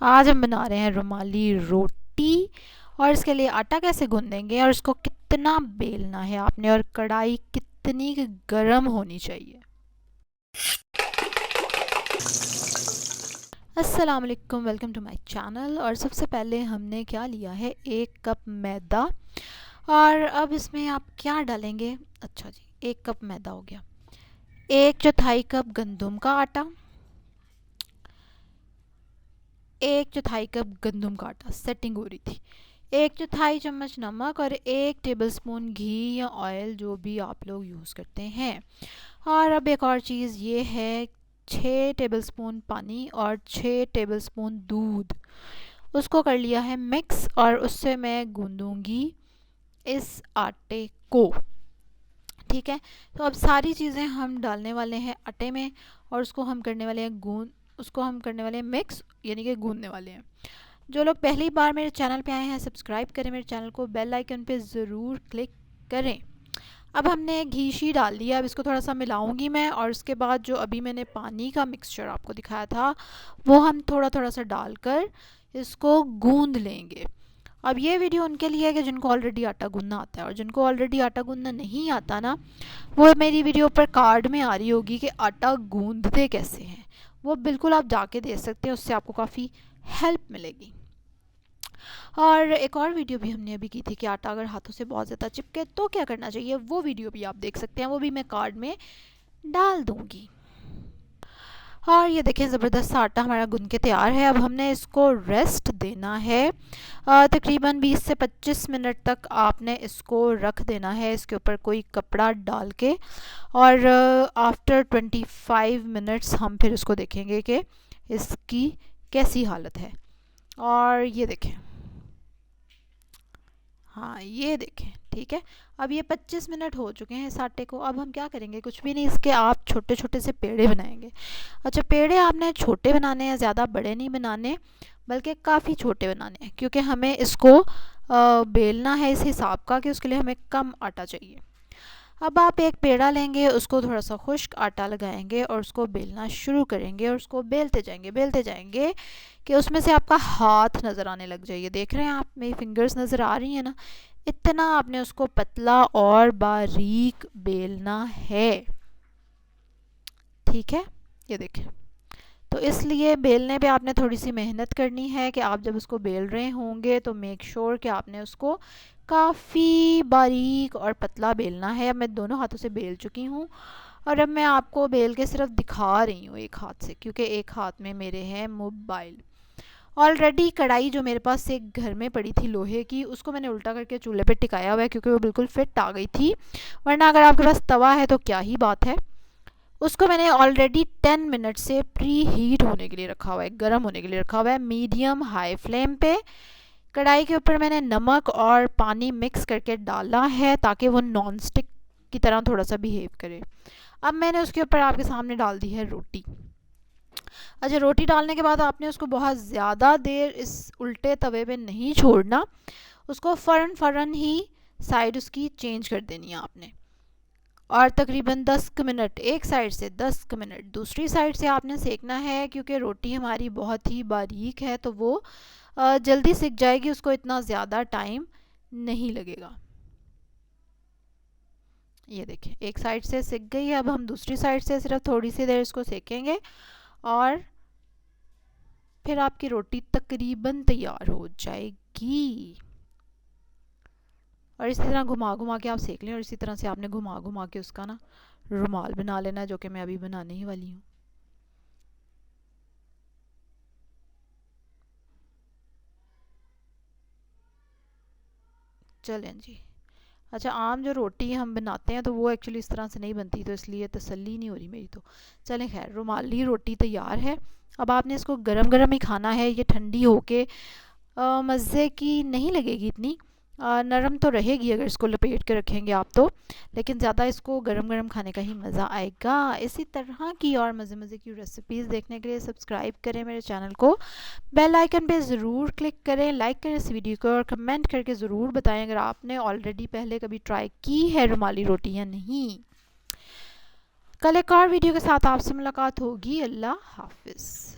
आज हम बना रहे हैं रुमाली रोटी। और इसके लिए आटा कैसे गूंदेंगे और इसको कितना बेलना है आपने, और कढ़ाई कितनी गर्म होनी चाहिए। अस्सलाम वालेकुम, वेलकम टू माय चैनल। और सबसे पहले हमने क्या लिया है, 1 कप मैदा। और अब इसमें आप क्या डालेंगे, अच्छा जी, 1 कप मैदा हो गया। 1/4 कप गंदम का आटा, 1/4 कप गंदम का आटा सेटिंग हो रही थी। 1/4 चम्मच नमक और 1 टेबलस्पून घी या ऑयल, जो भी आप लोग यूज़ करते हैं। और अब एक और चीज़ ये है, 6 टेबलस्पून पानी और 6 टेबलस्पून दूध, उसको कर लिया है मिक्स। और उससे मैं गूंदूंगी इस आटे को। ठीक है, तो अब सारी चीज़ें हम डालने वाले हैं आटे में, और उसको हम करने वाले हैं उसको हम करने वाले हैं मिक्स, यानी कि गूंदने वाले हैं। जो लोग पहली बार मेरे चैनल पे आए हैं, सब्सक्राइब करें मेरे चैनल को, बेल आइकन पे ज़रूर क्लिक करें। अब हमने घी शी डाल दिया, अब इसको थोड़ा सा मिलाऊंगी मैं, और उसके बाद जो अभी मैंने पानी का मिक्सचर आपको दिखाया था वो हम थोड़ा थोड़ा सा डालकर इसको गूंद लेंगे। अब ये वीडियो उनके लिए है कि जिनको ऑलरेडी आटा गूंदना आता है, और जिनको ऑलरेडी आटा गूंदना नहीं आता ना, वो मेरी वीडियो पर कार्ड में आ रही होगी कि आटा गूंदते कैसे हैं, वो बिल्कुल आप जाके देख सकते हैं, उससे आपको काफ़ी हेल्प मिलेगी। और एक और वीडियो भी हमने अभी की थी कि आटा अगर हाथों से बहुत ज़्यादा चिपके तो क्या करना चाहिए, वो वीडियो भी आप देख सकते हैं, वो भी मैं कार्ड में डाल दूँगी। और ये देखें, ज़बरदस्त सा आटा हमारा गूंद के तैयार है। अब हमने इसको रेस्ट देना है, तकरीबन 20 से 25 मिनट तक आपने इसको रख देना है इसके ऊपर कोई कपड़ा डाल के। और आफ्टर 25 मिनट्स हम फिर इसको देखेंगे कि इसकी कैसी हालत है। और ये देखें, हाँ ये देखें, ठीक है। अब ये 25 मिनट हो चुके हैं इस आटे को। अब हम क्या करेंगे, कुछ भी नहीं, इसके आप छोटे छोटे से पेड़े बनाएंगे। अच्छा, पेड़े आपने छोटे बनाने हैं, ज़्यादा बड़े नहीं बनाने, बल्कि काफ़ी छोटे बनाने हैं, क्योंकि हमें इसको बेलना है इस हिसाब का कि उसके लिए हमें कम आटा चाहिए। अब आप एक पेड़ा लेंगे, उसको थोड़ा सा खुश्क आटा लगाएंगे और उसको बेलना शुरू करेंगे, और उसको बेलते जाएंगे कि उसमें से आपका हाथ नज़र आने लग जाइए। देख रहे हैं आप, मेरी फिंगर्स नज़र आ रही हैं ना, इतना आपने उसको पतला और बारीक बेलना है। ठीक है, ये देखें। तो इसलिए बेलने पे आपने थोड़ी सी मेहनत करनी है कि आप जब उसको बेल रहे होंगे तो मेक श्योर कि आपने उसको काफ़ी बारीक और पतला बेलना है। अब मैं दोनों हाथों से बेल चुकी हूँ, और अब मैं आपको बेल के सिर्फ दिखा रही हूँ एक हाथ से, क्योंकि एक हाथ में मेरे है मोबाइल। ऑलरेडी कढ़ाई जो मेरे पास एक घर में पड़ी थी लोहे की, उसको मैंने उल्टा करके चूल्हे पे टिकाया हुआ है, क्योंकि वो बिल्कुल फिट आ गई थी। वरना अगर आपके पास तवा है तो क्या ही बात है। उसको मैंने ऑलरेडी 10 मिनट से प्री हीट होने के लिए रखा हुआ है, गर्म होने के लिए रखा हुआ है, मीडियम हाई फ्लेम पे। कढ़ाई के ऊपर मैंने नमक और पानी मिक्स करके डाला है ताकि वो नॉन स्टिक की तरह थोड़ा सा बिहेव करे। अब मैंने उसके ऊपर आपके सामने डाल दी है रोटी। अच्छा, रोटी डालने के बाद आपने उसको बहुत ज़्यादा देर इस उल्टे तवे पे नहीं छोड़ना, उसको फ़ौरन फ़ौरन ही साइड उसकी चेंज कर देनी है आपने। और तकरीबन 10 मिनट एक साइड से, 10 मिनट दूसरी साइड से आपने सेकना है, क्योंकि रोटी हमारी बहुत ही बारीक है तो वो जल्दी सिक जाएगी, उसको इतना ज़्यादा टाइम नहीं लगेगा। ये देखें, एक साइड से सिक गई है, अब हम दूसरी साइड से सिर्फ थोड़ी सी देर इसको सेकेंगे और फिर आपकी रोटी तकरीबन तैयार हो जाएगी। और इसी तरह घुमा घुमा के आप सेक लें, और इसी तरह से आपने घुमा घुमा के उसका ना रुमाल बना लेना है, जो कि मैं अभी बनाने ही वाली हूँ। चलें जी। अच्छा, आम जो रोटी हम बनाते हैं तो वो एक्चुअली इस तरह से नहीं बनती, तो इसलिए तसल्ली नहीं हो रही मेरी। तो चलें, खैर, रुमाली रोटी तैयार है। अब आपने इसको गरम गरम ही खाना है, ये ठंडी होके मज़े की नहीं लगेगी इतनी। नरम तो रहेगी अगर इसको लपेट के रखेंगे आप तो, लेकिन ज़्यादा इसको गरम गरम खाने का ही मज़ा आएगा। इसी तरह की और मज़े मज़े की रेसिपीज़ देखने के लिए सब्सक्राइब करें मेरे चैनल को, बेल आइकन पे ज़रूर क्लिक करें, लाइक करें इस वीडियो को, और कमेंट करके ज़रूर बताएं अगर आपने ऑलरेडी पहले कभी ट्राई की है रुमाली रोटी या नहीं। कल एक और वीडियो के साथ आपसे मुलाकात होगी। अल्लाह हाफिज़।